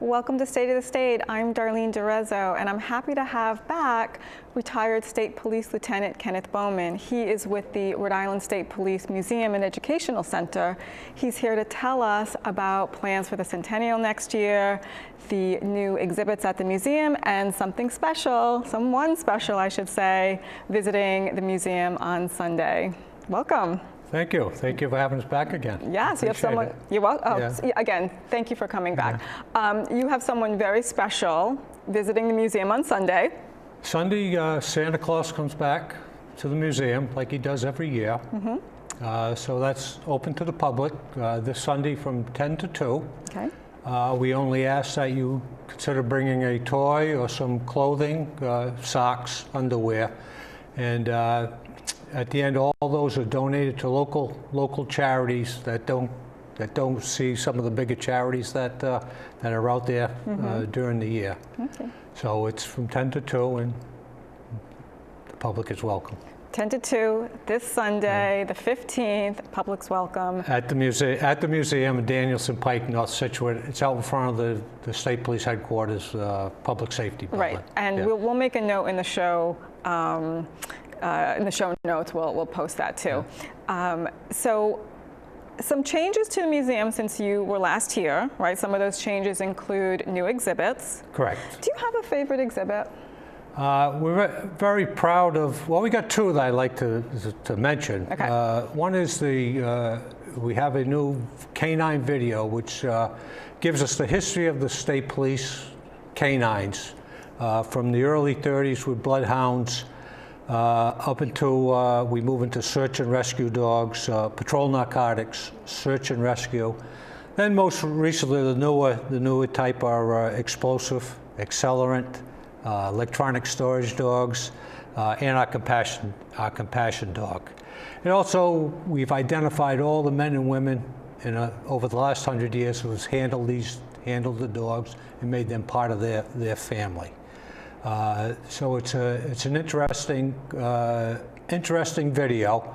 welcome to State of the State. I'm Darlene and I'm happy to have back retired State Police Lieutenant Kenneth Bowman. He is with the Rhode Island State Police Museum and Educational Center. He's here to tell us about plans for the centennial next year, the new exhibits at the museum, and someone special, I should say, visiting the museum on Sunday. Welcome. Thank you. Thank you for having us back again. Yes, you have someone. You're welcome. Oh, yeah. Again, thank you for coming back. You have someone very special visiting the museum on Sunday. Sunday, Santa Claus comes back to the museum like he does every year. So that's open to the public this Sunday from 10 to 2. Okay. We only ask that you consider bringing a toy or some clothing, socks, underwear, and at the end, all those are donated to local charities that don't see some of the bigger charities that are out there during the year. Okay. So it's from 10 to 2, and the public is welcome. 10 to 2 this Sunday, the 15th. Public's welcome. At the museum in Danielson Pike, North Situate. It's out in front of the State Police Headquarters Public Safety Building. Right, and we'll make a note in the show. In the show notes, we'll post that too. So some changes to the museum since you were last here, right? Some of those changes include new exhibits. Correct. Do you have a favorite exhibit? We're very proud of, well, we got two that I'd like to mention. Okay. One is we have a new canine video which gives us the history of the state police canines from the early 30s with bloodhounds up until we move into search and rescue dogs, patrol narcotics, search and rescue. Then most recently the newer type are explosive, accelerant, electronic storage dogs, and our compassion dog. And also we've identified all the men and women over the last 100 years who has handled the dogs and made them part of their family. So it's an interesting video.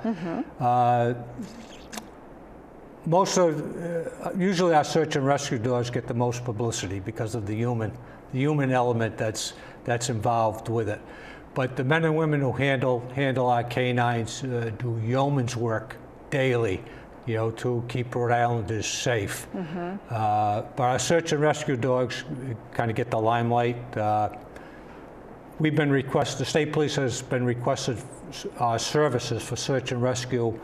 Usually our search and rescue dogs get the most publicity because of the human element that's involved with it. But the men and women who handle our canines do yeoman's work daily, to keep Rhode Islanders safe. But our search and rescue dogs kind of get the limelight. The state police has been requested our services for search and rescue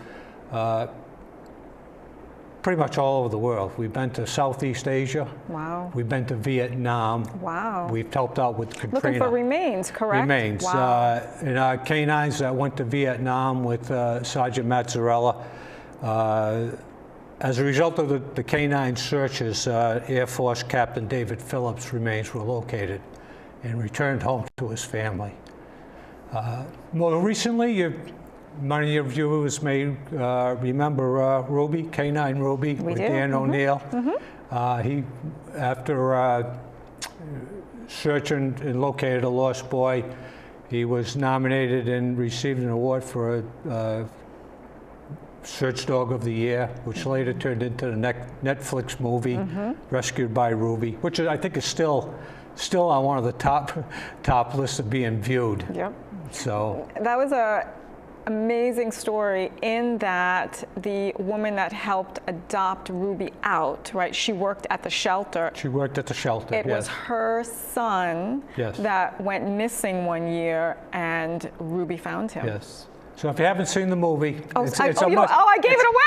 pretty much all over the world. We've been to Southeast Asia. Wow. We've been to Vietnam. Wow. We've helped out with Katrina. Looking for remains, correct? Remains. Wow. And our canines that went to Vietnam with Sergeant Mazzarella. As a result of the canine searches, Air Force Captain David Phillips' remains were located and returned home to his family. More recently, many of your viewers may remember Ruby, Canine Ruby, with Dan O'Neill. He, after searching and located a lost boy, he was nominated and received an award for a Search Dog of the Year, which later turned into the Netflix movie, Rescued by Ruby, which I think is still on one of the top lists of being viewed. Yep. So that was an amazing story in that the woman that helped adopt Ruby out, right? She worked at the shelter. She worked at the shelter. It was her son that went missing one year, and Ruby found him. Yes. So if you haven't seen the movie, it's a must. I gave it away.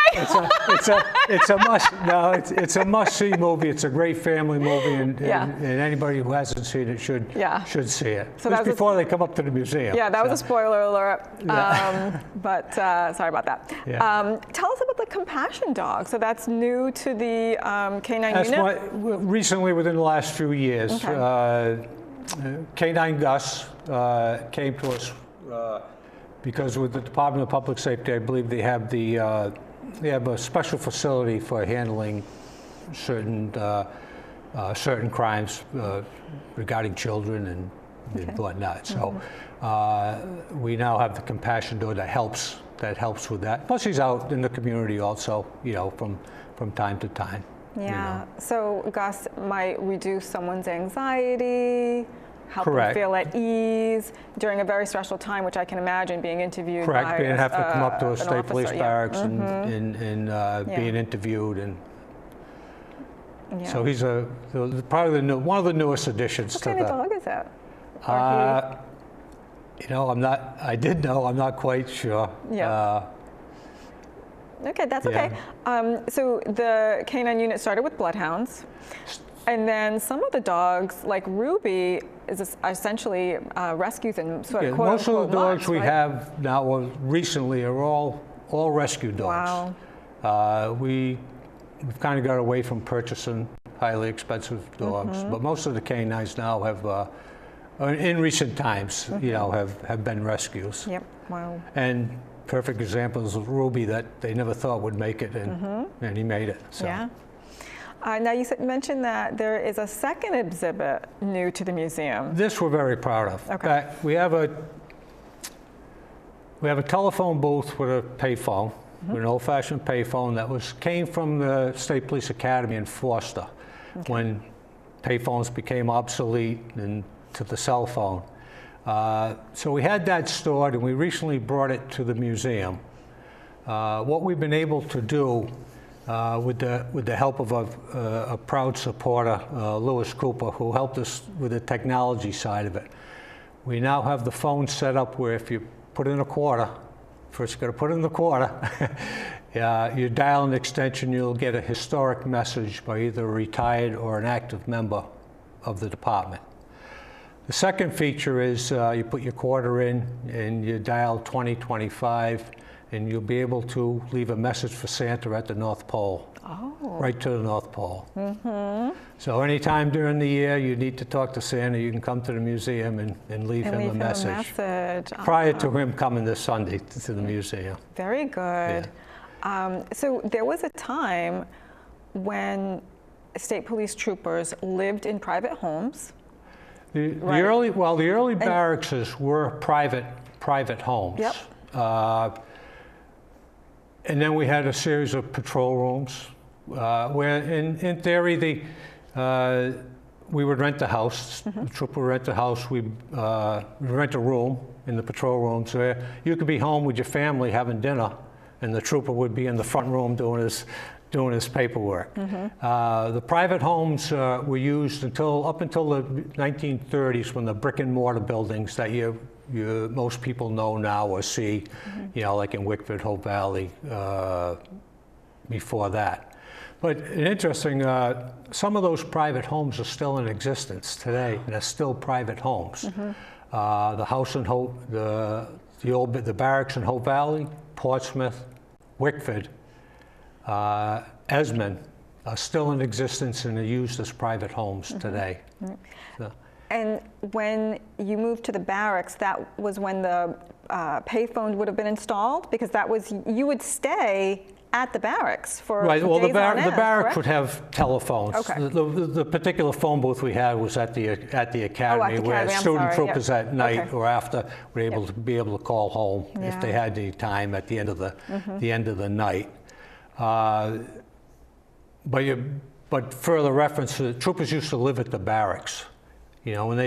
It's a must-see movie. It's a great family movie, and anybody who hasn't seen it should see it. So just before they come up to the museum. Yeah, that was a spoiler alert. But sorry about that. Yeah. Tell us about the compassion dog. So that's new to the canine unit. Recently, within the last few years, Canine Gus came to us. Because with the Department of Public Safety, I believe they have a special facility for handling certain crimes regarding children and whatnot. So we now have the compassion dog that helps with that. Plus, he's out in the community also, from time to time. Yeah. So Gus might reduce someone's anxiety, help them Correct. feel at ease during a very stressful time, which I can imagine being interviewed Correct. by Being have to come up to a an state police officer, yeah. barracks and being interviewed, and Yeah. so he's probably one of the newest additions What to kind of the. dog is that? Or You know, I did know. I'm not quite sure. Yeah. Okay, that's okay. Yeah. So the canine unit started with bloodhounds, and then some of the dogs, like Ruby, is essentially rescues and sort of Most of the dogs mugs, we right? have now, or recently, are all rescue dogs. Wow. We've kind of got away from purchasing highly expensive dogs, but most of the canines now have, in recent times, you know, have been rescues. Yep. Wow. And perfect examples of Ruby that they never thought would make it, and he made it. So. Yeah. Now you mentioned that there is a second exhibit new to the museum. This we're very proud of. Okay. In fact, we have a telephone booth with a payphone, with an old-fashioned payphone that came from the State Police Academy in Forster, when payphones became obsolete and to the cell phone. So we had that stored, and we recently brought it to the museum. What we've been able to do, with the help of a proud supporter, Lewis Cooper, who helped us with the technology side of it, we now have the phone set up where if you put in a quarter, first you got to put in the quarter, you dial an extension, you'll get a historic message by either a retired or an active member of the department. The second feature is you put your quarter in and you dial 2025, and you'll be able to leave a message for Santa at the North Pole. Oh. Right to the North Pole. So anytime during the year you need to talk to Santa, you can come to the museum and leave him a message. Prior to him coming this Sunday to the museum. Very good. Yeah. So there was a time when state police troopers lived in private homes. The early barracks were private homes. Yep. And then we had a series of patrol rooms where, in theory, we would rent the house. The trooper would rent the house. We'd rent a room in the patrol room. So you could be home with your family having dinner, and the trooper would be in the front room doing his paperwork. The private homes were used up until the 1930s, when the brick and mortar buildings that most people know now or see, you know, like in Wickford, Hope Valley, before that. But interesting, some of those private homes are still in existence today, and they're still private homes. The house in Hope, the barracks in Hope Valley, Portsmouth, Wickford, Esmond are still in existence and are used as private homes today. So. And when you moved to the barracks, that was when the payphone would have been installed? Because you would stay at the barracks for right. Well, days on end, the barracks correct? would have telephones. Okay. The particular phone booth we had was at the academy, where student troopers at night or after were able to be call home if they had any time at the end of the night. But further reference, the troopers used to live at the barracks. You know, when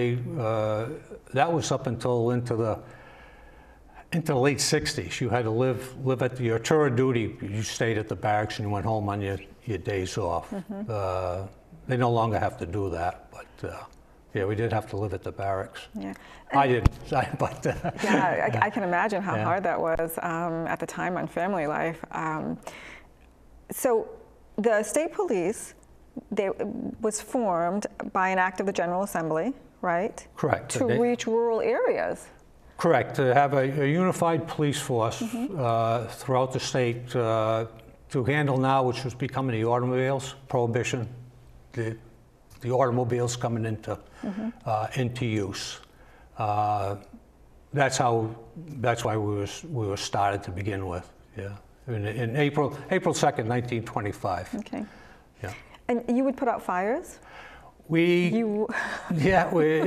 that was up until into the late 60s. You had to live at your tour of duty. You stayed at the barracks and you went home on your days off. They no longer have to do that, but yeah, we did have to live at the barracks. Yeah. I didn't, but yeah, I can imagine how hard that was at the time on family life. So the state police, was formed by an act of the General Assembly, right? Correct. To reach rural areas. Correct. To have a unified police force throughout the state to handle now, which was becoming the automobiles, prohibition, the automobiles coming into use. That's why we were started to begin with. Yeah. In April 2nd, 1925. Okay. Yeah. And you would put out fires? We're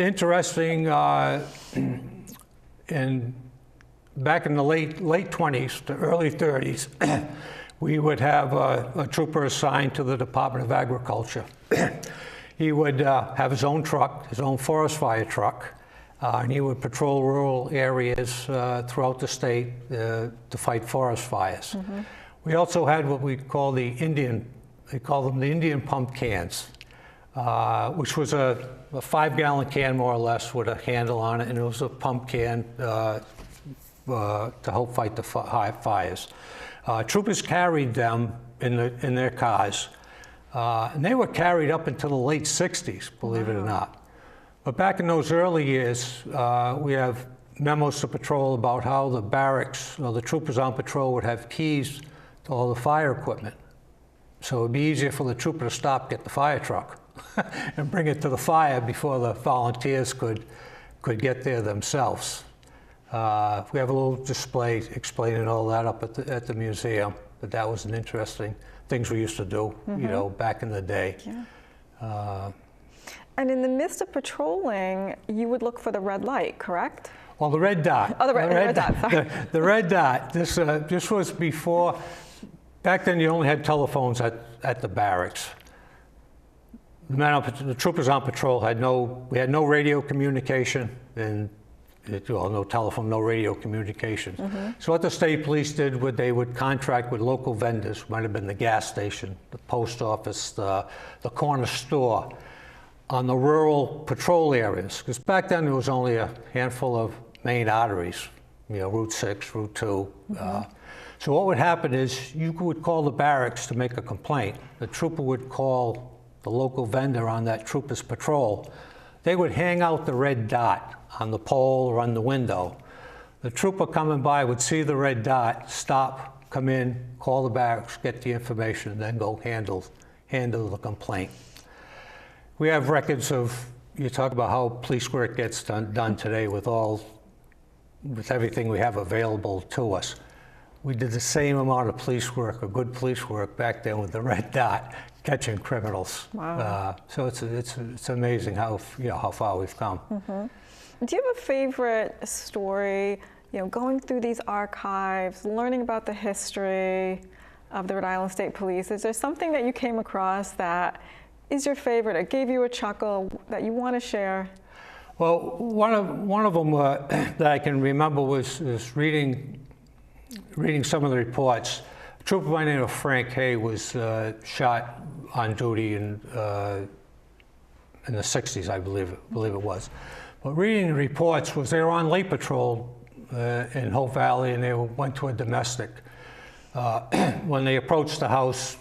interesting. And back in the late 20s to early 30s, we would have a trooper assigned to the Department of Agriculture. He would have his own truck, his own forest fire truck, and he would patrol rural areas throughout the state to fight forest fires. Mm-hmm. We also had what we call they call them the Indian pump cans, which was a 5-gallon can more or less with a handle on it, and it was a pump can to help fight the fires. Troopers carried them in their cars, and they were carried up until the late 60s, believe it or not. But back in those early years, we have memos to patrol about how the barracks, or the troopers on patrol would have keys to all the fire equipment. So it'd be easier for the trooper to stop, get the fire truck, and bring it to the fire before the volunteers could get there themselves. We have a little display explaining all that up at the museum, but that was an interesting things we used to do, mm-hmm. you know, back in the day. Yeah. And in the midst of patrolling, you would look for the red light, correct? Well, the red dot. Oh, the red dot, sorry. The red dot, this was before, back then you only had telephones at the barracks. The troopers on patrol we had no radio communication, and no telephone, no radio communication. Mm-hmm. So what the state police did, they would contract with local vendors, might have been the gas station, the post office, the corner store, on the rural patrol areas. Because back then there was only a handful of main arteries, you know, Route 6, Route 2. Mm-hmm. So what would happen is you would call the barracks to make a complaint. The trooper would call the local vendor on that trooper's patrol. They would hang out the red dot on the pole or on the window. The trooper coming by would see the red dot, stop, come in, call the barracks, get the information, and then go handle the complaint. We have records of, you talk about how police work gets done today with everything we have available to us. We did the same amount of police work, or good police work, back then with the red dot, catching criminals. Wow. So it's amazing how far we've come. Mm-hmm. Do you have a favorite story, you know, going through these archives, learning about the history of the Rhode Island State Police? Is there something that you came across that is your favorite, or gave you a chuckle, that you want to share? Well, one of them that I can remember was reading some of the reports. A trooper by the name of Frank Hay was shot on duty in the 60s, I believe it was. But reading the reports was they were on late patrol in Hope Valley, and they went to a domestic. When they approached the house,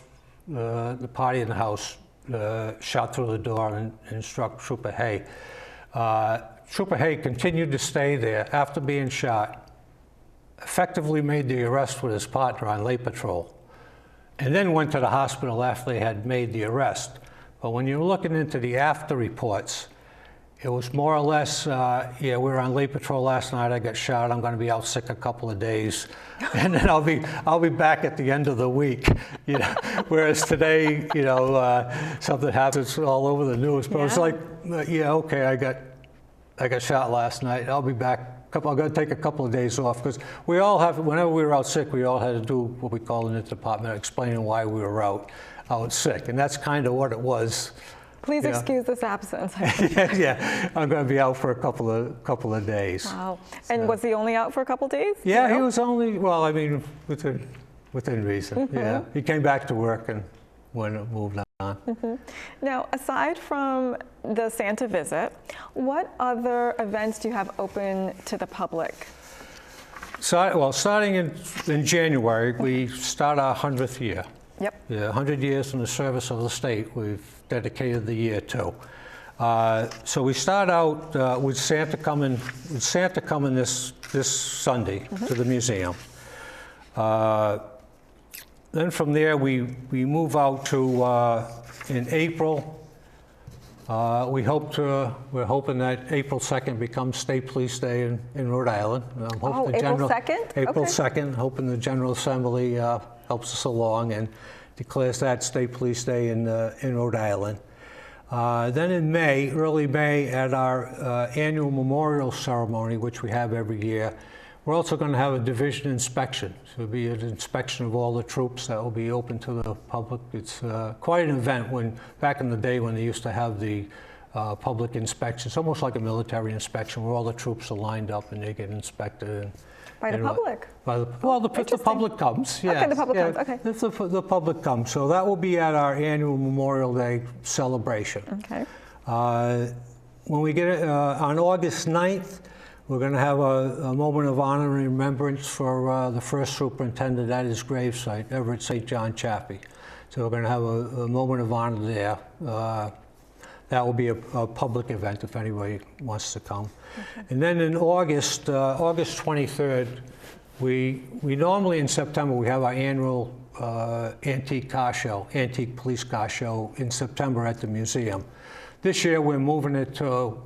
the party in the house shot through the door and struck Trooper Hay. Trooper Hay continued to stay there after being shot, effectively made the arrest with his partner on late patrol, and then went to the hospital after they had made the arrest. But when you're looking into the after reports, it was more or less, yeah, we were on late patrol last night, I got shot, I'm gonna be out sick a couple of days, and then I'll be back at the end of the week. You know? Whereas today, you know, something happens all over the news, but it's like, yeah, okay, I got shot last night, I'll be back. I'm going to take a couple of days off, because we all have, whenever we were out sick, we all had to do what we call in the department, explaining why we were out sick, and that's kind of what it was. Please excuse this absence. Yeah, I'm going to be out for a couple of days. Wow. And was he only out for a couple of days? Yeah, he was only, well, I mean, within reason. Mm-hmm. Yeah, he came back to work and moved on. Mm-hmm. Now, aside from the Santa visit, what other events do you have open to the public? So, well, starting in January, we start our 100th year. Yep. Yeah, 100 years in the service of the state. We've dedicated the year to. So we start out with Santa coming this Sunday mm-hmm. to the museum. Then from there we move out to in April. We're hoping that April 2nd becomes State Police Day in Rhode Island. I'm hoping April 2nd? April 2nd, hoping the General Assembly helps us along and declares that State Police Day in Rhode Island. Then in May, early May, at our annual memorial ceremony, which we have every year, We're also going to have a division inspection. So it'll be an inspection of all the troops that will be open to the public. It's quite an event. Back in the day when they used to have the public inspection, it's almost like a military inspection where all the troops are lined up and they get inspected. By the public? If the public comes, yes. Okay, the public comes, okay. If the public comes. So that will be at our annual Memorial Day celebration. Okay. When we get on August 9th, we're going to have a moment of honor and remembrance for the first superintendent at his gravesite, Everett St. John Chappie. So we're going to have a moment of honor there. That will be a public event if anybody wants to come. Okay. And then in August, August 23rd, we normally in September we have our annual antique car show, antique police car show in September at the museum. This year we're moving it to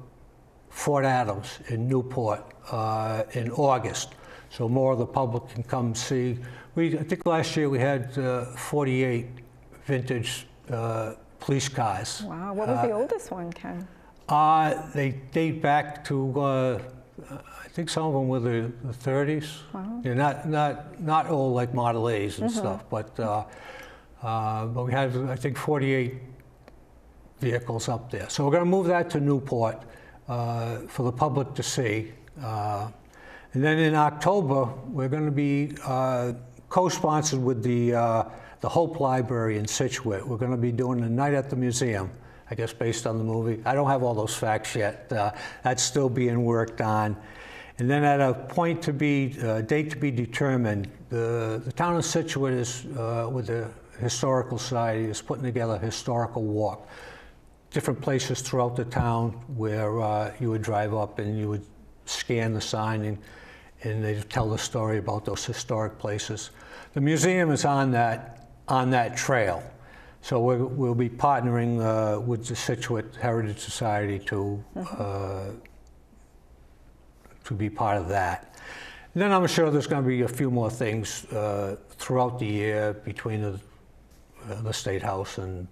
Fort Adams in Newport in August, so more of the public can come see. I think last year we had 48 vintage police cars. Wow, what was the oldest one, Ken? They date back to, I think some of them were the 30s. Wow. They're not old like Model A's and stuff, but we had, I think, 48 vehicles up there. So we're going to move that to Newport for the public to see. And then in October, we're going to be co-sponsored with the Hope Library in Scituate. We're going to be doing a night at the museum, I guess based on the movie. I don't have all those facts yet. That's still being worked on. And then at a point to be, date to be determined, the town of Scituate is, with the Historical Society, is putting together a historical walk. Different places throughout the town where you would drive up and you would scan the sign and they'd tell the story about those historic places. The museum is on that trail. So we'll be partnering with the Scituate Heritage Society to be part of that. And then I'm sure there's going to be a few more things throughout the year between the State House and,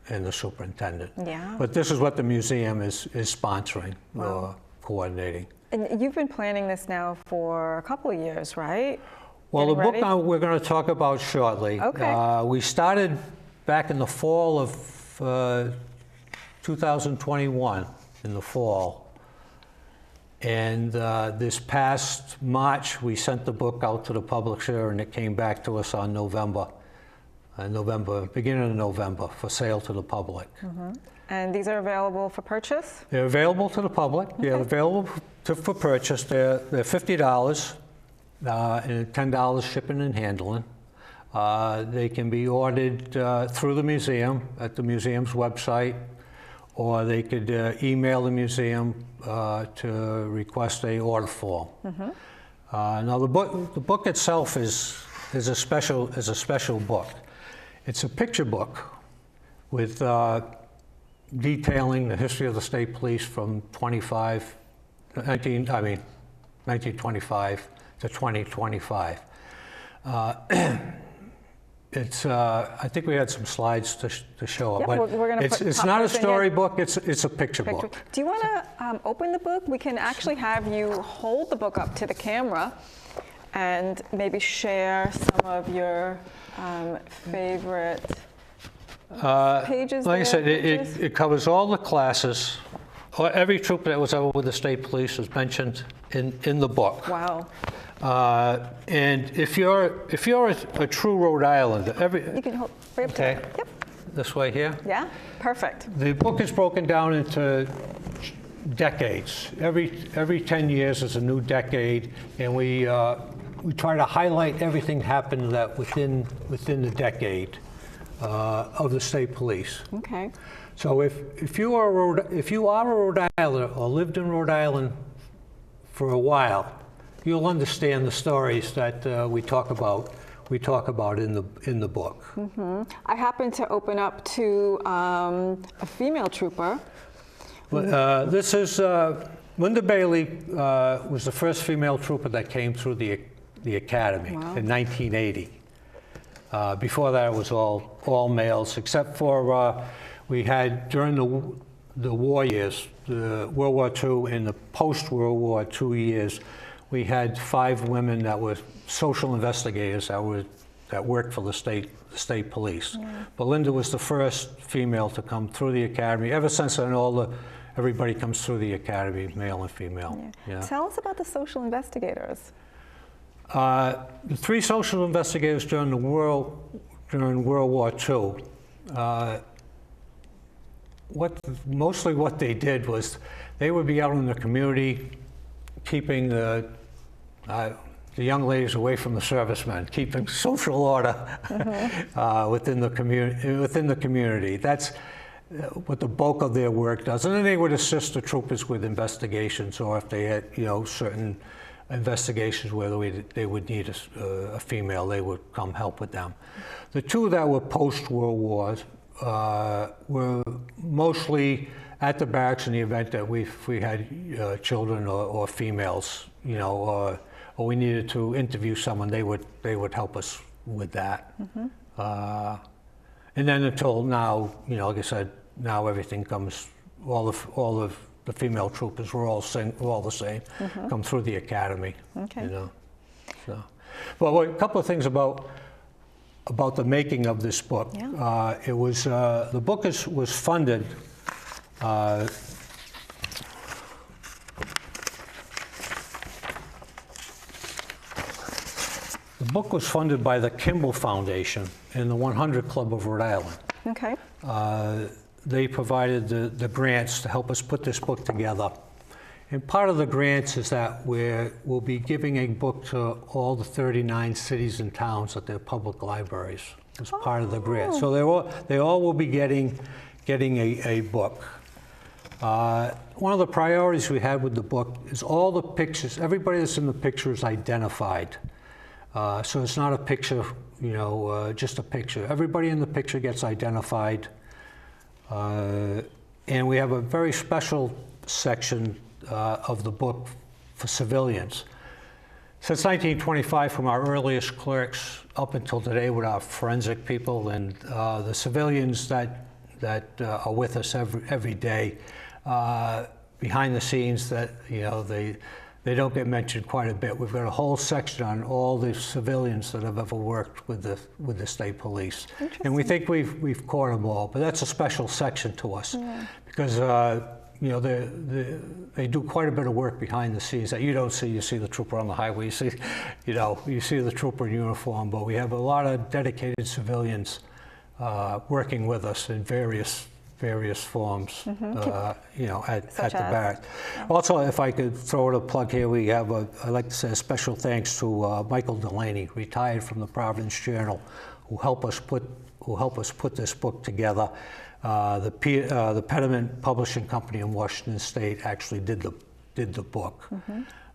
and the superintendent. Yeah. But this is what the museum is sponsoring, coordinating. And you've been planning this now for a couple of years, right? Well, the book we're going to talk about shortly. Okay. We started back in the fall of 2021, in the fall. And this past March, we sent the book out to the publisher, and it came back to us on beginning of November, for sale to the public. And these are available for purchase? They're available to the public. Okay. They're available for purchase. They're $50 and $10 shipping and handling. They can be ordered through the museum at the museum's website, or they could email the museum to request a order form. Now the book itself is a special book. It's a picture book with detailing the history of the state police from 1925 to 2025. I think we had some slides to show it, but it's not a storybook, it's a picture book. Do you want to open the book? We can actually have you hold the book up to the camera and maybe share some of your favorite pages. Like I said, it covers all the classes. Every troop that was ever with the state police is mentioned in the book. Wow. And if you're a true Rhode Islander, you can hold right up to it. Yep. This way here. Yeah. Perfect. The book is broken down into decades. Every 10 years is a new decade, and we try to highlight everything happened that within the decade of the state police. Okay. So if you are a Rhode Islander or lived in Rhode Island for a while, you'll understand the stories that we talk about in the book. I happened to open up to a female trooper. This is Linda Bailey was the first female trooper that came through the academy in 1980. Before that, it was all males, except for we had during the war years, the World War II and the post-World War II years, we had 5 women that were social investigators that worked for the state police. Yeah. Belinda was the first female to come through the academy. Ever since then, everybody comes through the academy, male and female. Yeah. Yeah. Tell us about the social investigators. The 3 social investigators during World War II. Mostly what they did was they would be out in the community, keeping the young ladies away from the servicemen, keeping social order within the community. That's what the bulk of their work does. And then they would assist the troopers with investigations, or if they had, certain investigations where they would need a female, they would come help with them. The 2 that were post-World War were mostly at the barracks in the event that we had children or females, or we needed to interview someone, they would help us with that. And then until now, like I said, now everything comes, all of the female troopers were all the same, come through the academy. Okay. So, well, a couple of things about the making of this book. Yeah. It was the book was funded. The book was funded by the Kimball Foundation and the 100 Club of Rhode Island. Okay. They provided the grants to help us put this book together. And part of the grants is that we'll be giving a book to all the 39 cities and towns at their public libraries as part of the grant. So they all will be getting a book. One of the priorities we had with the book is all the pictures, everybody that's in the picture is identified. So it's not a picture, just a picture. Everybody in the picture gets identified. And we have a very special section of the book for civilians. Since 1925, from our earliest clerks up until today with our forensic people and the civilians that are with us every day, behind the scenes that, they don't get mentioned quite a bit. We've got a whole section on all the civilians that have ever worked with the state police, and we think we've caught them all. But that's a special section to us because they do quite a bit of work behind the scenes that you don't see. You see the trooper on the highway. You see the trooper in uniform. But we have a lot of dedicated civilians working with us in various forms, at the barracks. Yeah. Also, if I could throw in a plug here, we have I'd like to say a special thanks to Michael Darlene, retired from the Providence Journal, who helped us put this book together. The Pediment Publishing Company in Washington State actually did the book,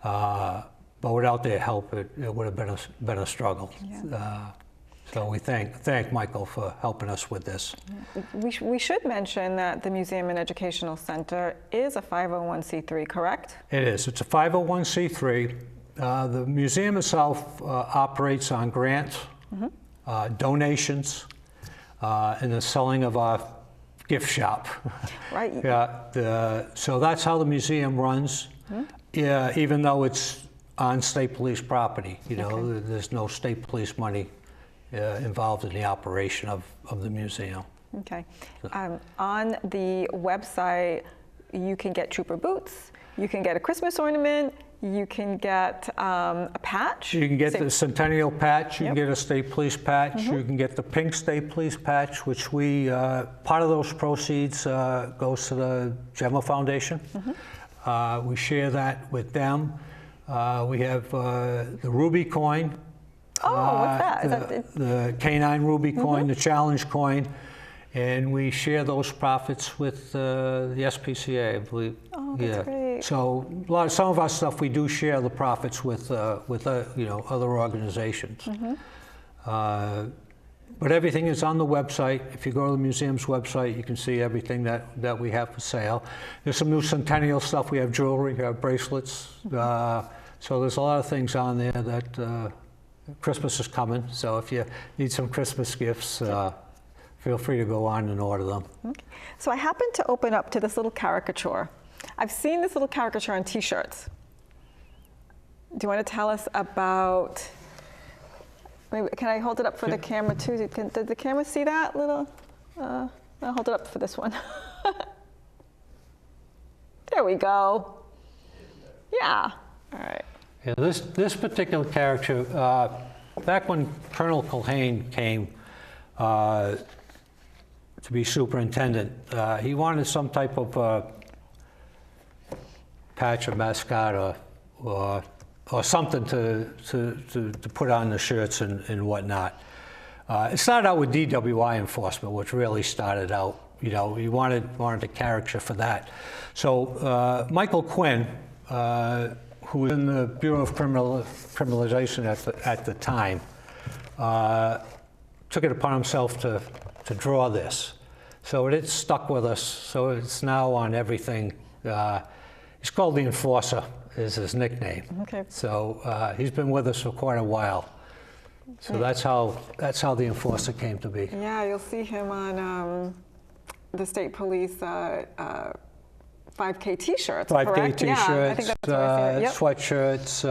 but without their help, it would have been a struggle. Yeah. So we thank Michael for helping us with this. We should mention that the Museum and Educational Center is a 501c3, correct? It is. It's a 501c3. The museum itself operates on grants, donations, and the selling of our gift shop. Right. So that's how the museum runs. Yeah, even though it's on state police property, there's no state police money involved in the operation of the museum. Okay. On the website, you can get trooper boots, you can get a Christmas ornament, you can get a patch. You can get the Centennial patch, you can get a state police patch, you can get the pink state police patch, which part of those proceeds goes to the Gemma Foundation. We share that with them. We have the Ruby coin. Oh, what's that? The K9 Ruby coin, the Challenge coin, and we share those profits with the SPCA, I believe. Oh, that's great. So some of our stuff we do share the profits with other organizations. But everything is on the website. If you go to the museum's website, you can see everything that we have for sale. There's some new Centennial stuff. We have jewelry, we have bracelets. So there's a lot of things on there that. Christmas is coming, so if you need some Christmas gifts, feel free to go on and order them. Okay. So I happened to open up to this little caricature. I've seen this little caricature on T-shirts. Do you want to tell us about, maybe, can I hold it up for the camera too? Did the camera see that little? I'll hold it up for this one. There we go. Yeah, all right. Yeah, this particular character, back when Colonel Culhane came to be superintendent, he wanted some type of patch or mascot or something to put on the shirts and whatnot. It started out with DWI enforcement, which really started out. You know, he wanted a caricature for that. So Michael Quinn, who was in the Bureau of Criminalization at the time, took it upon himself to draw this. So it stuck with us. So it's now on everything. He's called the Enforcer, is his nickname. Okay. So he's been with us for quite a while. So that's how the Enforcer came to be. Yeah, you'll see him on the state police 5K T-shirts. 5K correct? T-shirts, yeah, I think that's where I see it. Yep. sweatshirts.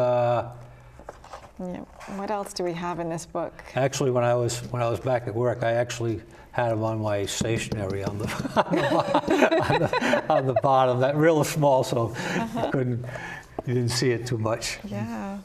Yeah. What else do we have in this book? Actually, when I was back at work, I actually had them on my stationery on the on the bottom. That real small, so you didn't see it too much. Yeah.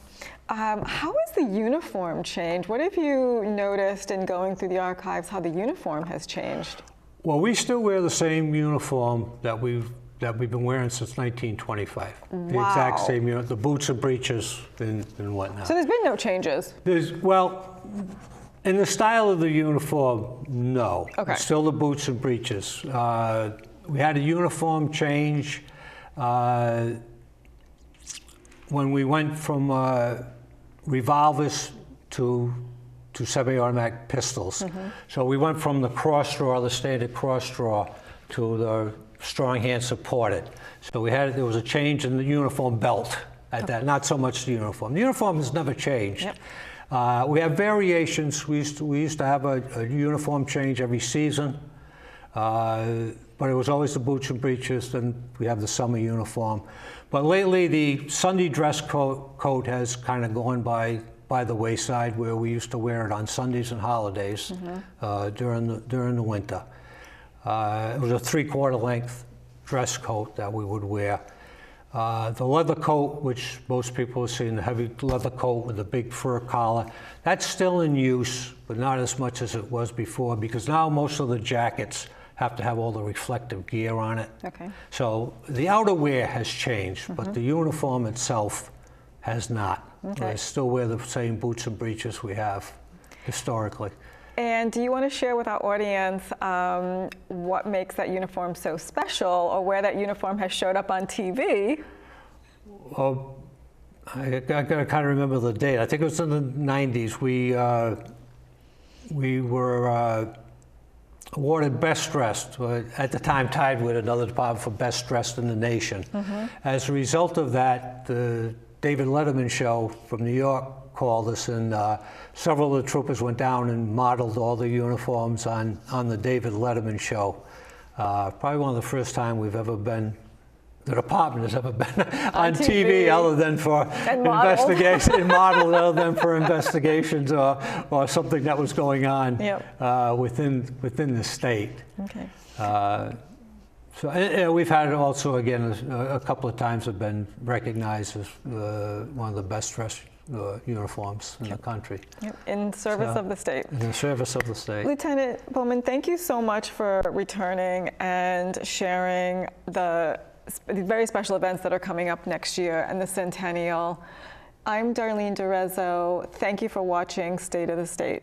How has the uniform changed? What have you noticed in going through the archives? How the uniform has changed? Well, we still wear the same uniform that we've been wearing since 1925. Wow. The exact same uniform, the boots and breeches and whatnot. So there's been no changes? Well, in the style of the uniform, no. Okay. It's still the boots and breeches. We had a uniform change when we went from revolvers to semi-automatic pistols. Mm-hmm. So we went from the cross draw, the standard cross draw, to the strong hand supported. So there was a change in the uniform belt at that, not so much the uniform. The uniform has never changed. Yep. We have variations. We used to have a uniform change every season, but it was always the boots and breeches. Then we have the summer uniform. But lately, the Sunday dress code has kind of gone by the wayside, where we used to wear it on Sundays and holidays. Mm-hmm. during the winter. It was a 3/4 length dress coat that we would wear. The leather coat, which most people have seen, the heavy leather coat with the big fur collar, that's still in use, but not as much as it was before, because now most of the jackets have to have all the reflective gear on it. Okay. So the outerwear has changed, mm-hmm. but the uniform itself has not. Okay. We still wear the same boots and breeches we have historically. And do you want to share with our audience what makes that uniform so special, or where that uniform has showed up on TV? Well, I got to kind of remember the date. I think it was in the 90s. We were awarded Best Dressed, at the time tied with another department for Best Dressed in the nation. Mm-hmm. As a result of that, the David Letterman show from New York called us, and several of the troopers went down and modeled all the uniforms on the David Letterman show. Probably one of the first time the department has ever been on TV other than for investigation, modeled other than for investigations or something that was going on. Yep. Within the state. Okay. So we've had also, again, a couple of times have been recognized as one of the best dressed uniforms in the country. Yep. In service of the state. In the service of the state. Lieutenant Bowman, thank you so much for returning and sharing the very special events that are coming up next year and the centennial. I'm Darlene DeRezzo. Thank you for watching State of the State.